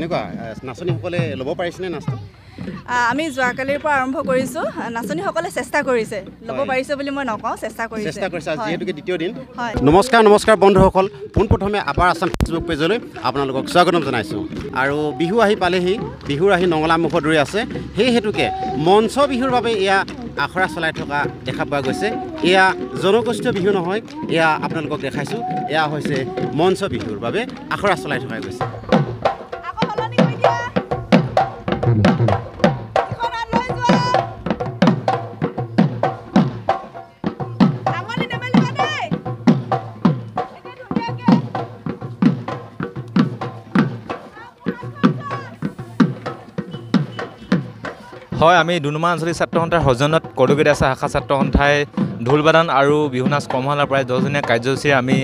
কেনেকুৱা নাচনীসকলে ল'ব পাৰিছেনে নাচটো আমি যোৱাকালিৰ পৰা আৰম্ভ কৰিছোঁ নাচনীসকলে চেষ্টা কৰিছে ল'ব পাৰিছে বুলি মই নকওঁ চেষ্টা কৰিছে যিহেতুকে দ্বিতীয় দিন নমস্কাৰ বন্ধুসকল পোনপ্ৰথমে আপাৰ আছাম ফেচবুক পেজলৈ আপোনালোকক স্বাগতম জনাইছোঁ আৰু বিহু আহি পালেহি বিহুৰ আহি নঙলা মুখত ৰৈ আছে সেই হেতুকে মঞ্চ বিহুৰ বাবে এয়া আখৰা চলাই থকা দেখা পোৱা গৈছে এয়া জনগোষ্ঠীয় বিহু নহয় এয়া আপোনালোকক দেখাইছোঁ এয়া হৈছে মঞ্চ বিহুৰ বাবে আখৰা চলাই থকা গৈছে হয় আমি ডুমডুমা আঞ্চলিক ছাত্ৰ সন্থাৰ সৌজন্যত কদুগেদাছা শাখা ছাত্ৰ সন্থাই ঢোল বাদন আৰু বিহু নাচ কৰ্মশালাৰ প্ৰায় 10জনীয়া কাৰ্যসূচীৰে আমি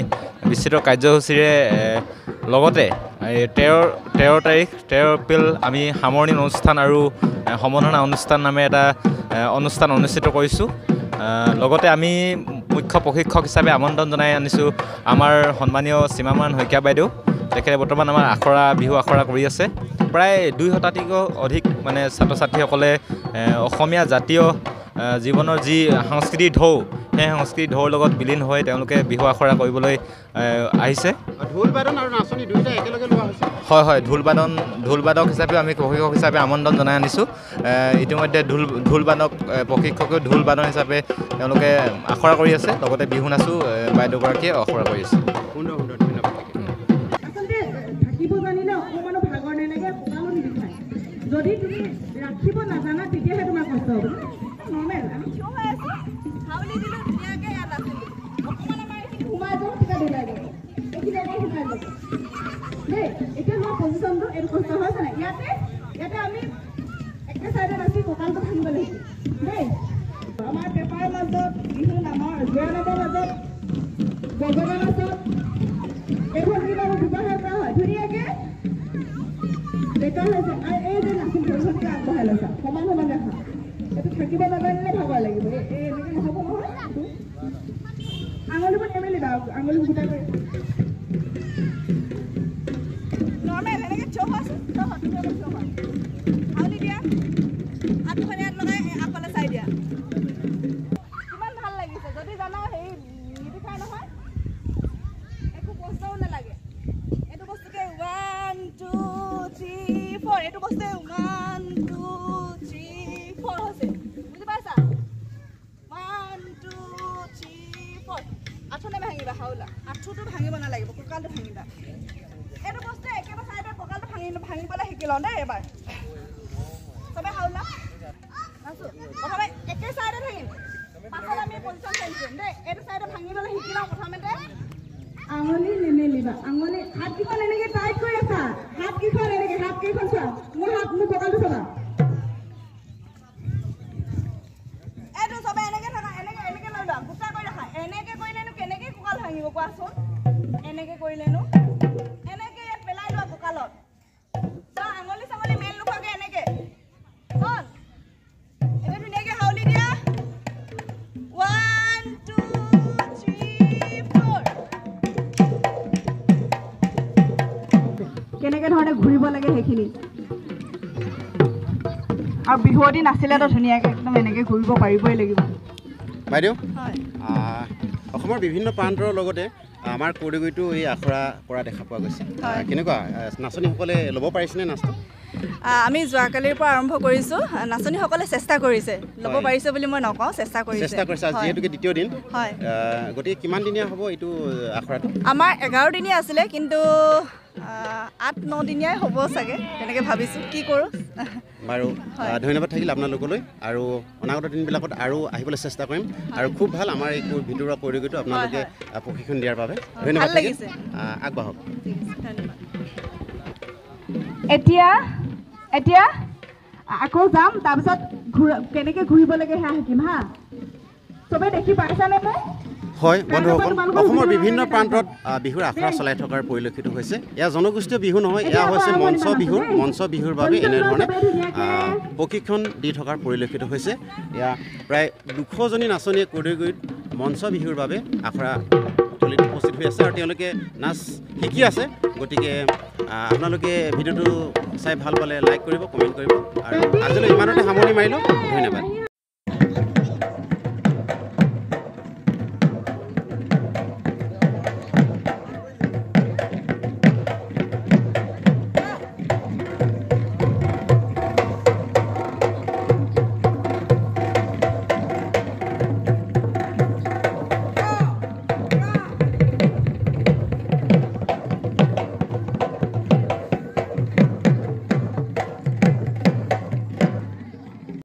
বিস্তৃত কাৰ্যসূচীৰে লগতে 13 তাৰিখ 13 এপ্ৰিল আমি সামৰণি অনুষ্ঠান আৰু সম্বৰ্ধনা অনুষ্ঠান নামে এটা অনুষ্ঠান অনুষ্ঠিত কৰিছোঁ লগতে আমি মুখ্য প্ৰশিক্ষক হিচাপে আমন্ত্ৰণ জনাই আনিছোঁ আমাৰ সন্মানীয় সীমামান শইকীয়া বাইদেউ তেখেতে বৰ্তমান আমাৰ বিহু আখৰা কৰি আছে প্ৰায় 2 শতাধিকো অধিক মানে ছাত্ৰ ছাত্ৰীসকলে অসমীয়া জাতীয় জীৱনৰ যি সংস্কৃতিৰ ঢৌ সেই সংস্কৃতিৰ ঢৌৰ লগত বিলীন হৈ তেওঁলোকে বিহু আখৰা কৰিবলৈ আহিছে ঢোল বাদন আৰু নাচনী দুয়োটা একেলগে লোৱা হৈছে হয় ঢোল বাদক হিচাপেও আমি প্ৰশিক্ষক হিচাপে আমন্ত্ৰণ জনাই আনিছোঁ ইতিমধ্যে ঢোল বাদক প্ৰশিক্ষকেও ঢোল বাদন হিচাপে তেওঁলোকে আখৰা কৰি আছে লগতে বিহু নাচো বাইদেউগৰাকীয়ে আখৰা কৰি আছে যদি তুমি ৰাখিব নাজানা তেতিয়াহে তোমাৰ কষ্ট হ'ব নৰ্মেল আমি কিয় হৈ আছো হাউলি দিলো ধুনীয়াকৈ ইয়াত আছে অকণমান আমাৰ এইখিনি সোমাই যাওঁ তেতিয়া ওলাই যাব এইখিনি আকৌ সোমাই যাব দেই এতিয়া মই পজিশ্যনটো এইটো কষ্ট হৈছে নাই ইয়াতে আমি একে চাইডত আছি কঁকালটো ভাঙিব লাগিছে দেই আমাৰ পেপাৰ মাজত বিহু নামৰ জোৰা নামৰ মাজত গগনা নাচত এইখন কিবা ব্যৱহাৰ কৰা হয় ধুনীয়াকৈ বেকাৰ হৈছে আৰু এই যে নাচিল পৰিষদকে আগবঢ়াই লৈছা সমান দেখা এইটো থাকিব নাজানিলে ভাগৰ লাগিব এনেকৈ নহ'ব নহয় আঙুলিবোৰ নেমেলিবা আঙুলিবোৰ গোটাই কৰি নৰ্মেল এনেকৈ থিয় হোৱাচোন আঙুলি দিয়া হাতখন ইয়াত লগাই আগফালে চাই দিয়া কিমান ভাল লাগিছে যদি জানা হেৰি নিবিষাই নহয় একো কষ্টও নালাগে এইটো বস্তুকে 1 2 3 4 এইটো বস্তুৱে 1 2 3 4 হৈছে বুজি পাইছা 1 2 3 4 আঁঠুনে ভাঙিবা হাউলা আঁঠুটো ভাঙিব নালাগিব কঁকালটো ভাঙিবা এইটো বস্তুৱে একেবাৰে চাইডত কঁকালটো ভাঙিবলৈ শিকি লওঁ দেই এবাৰ চবে হাউলা নাচো প্ৰথমে একে চাইডে ভাঙিম পাছত আমি পজিশ্যন চেঞ্জ কৰিম দেই এইটো চাইডে ভাঙিবলৈ শিকি লওঁ প্ৰথমতে আঙুলি নেমেলিবা আঙুলি হাতকেইখন এনেকৈ টাইট কৰি আছা হাতকেইখন এনেকৈ হাতকেইখন চোৱা মোৰ কঁকালটো চাবা এইটো চবে এনেকৈ থাকা এনেকৈ লৈ লোৱা গোটা কৰি ৰাখা এনেকৈ কৰিলেনো কেনেকৈ কঁকাল ভাঙিব কোৱাচোন এনেকৈ কৰিলেনো এনেকৈ পেলাই লোৱা কঁকালত আঙুলি চাঙুলি মেল নোখোৱাকৈ এনেকৈ হ'ল এতিয়া ধুনীয়াকৈ হাউলি দিয়া 1 2 3 4 কেনেকৈ ধৰণে ঘূৰিব লাগে সেইখিনি আৰু বিহুৱতী নাচিলেতো ধুনীয়াকৈ একদম এনেকৈ ঘূৰিব পাৰিবই লাগিব বাইদেউ অসমৰ বিভিন্ন প্ৰান্তৰ লগতে আমাৰ কৌৰগুৰিতো এই আখৰা কৰা দেখা পোৱা গৈছে কেনেকুৱা নাচনীসকলে ল'ব পাৰিছেনে নাচটো আমি যোৱাকালিৰ পৰা আৰম্ভ কৰিছোঁ নাচনীসকলে চেষ্টা কৰিছে ল'ব পাৰিছে বুলি মই নকওঁ চেষ্টা কৰিছে যিহেতুকে দ্বিতীয় দিন হয় গতিকে কিমান দিনীয়া হ'ব এইটো আখৰাটো আমাৰ 11 দিনীয়া আছিলে কিন্তু 8-9 দিনীয়াই হ'ব চাগে তেনেকৈ ভাবিছোঁ কি কৰোঁ বাৰু ধন্যবাদ থাকিল আপোনালোকলৈ আৰু অনাগত দিনবিলাকত আৰু আহিবলৈ চেষ্টা কৰিম আৰু খুব ভাল আমাৰ এই ভিতৰুৱা পৰিৱেশটো আপোনালোকে প্ৰশিক্ষণ দিয়াৰ বাবে ধন্যবাদ লাগিছে আগবাঢ়ক এতিয়া আকৌ যাম তাৰপিছত কেনেকৈ ঘূৰিব লাগে সেয়া শিকিম হা চবে দেখি পাইছানে মোক হয় বন্ধুসকল অসমৰ বিভিন্ন প্ৰান্তত বিহুৰ আখৰা চলাই থকাৰ পৰিলক্ষিত হৈছে এয়া জনগোষ্ঠীয় বিহু নহয় এয়া হৈছে মঞ্চ বিহুৰ বাবে এনেধৰণে প্ৰশিক্ষণ দি থকাৰ পৰিলক্ষিত হৈছে এয়া প্ৰায় 200জনী নাচনীয়ে কৌৰগুৰিত মঞ্চ বিহুৰ বাবে আখৰা টলিত উপস্থিত হৈ আছে আৰু তেওঁলোকে নাচ শিকি আছে গতিকে আপোনালোকে ভিডিঅ'টো চাই ভাল পালে লাইক কৰিব কমেণ্ট কৰিব আৰু আজিলৈ ইমানতে সামৰণি মাৰিলোঁ ধন্যবাদ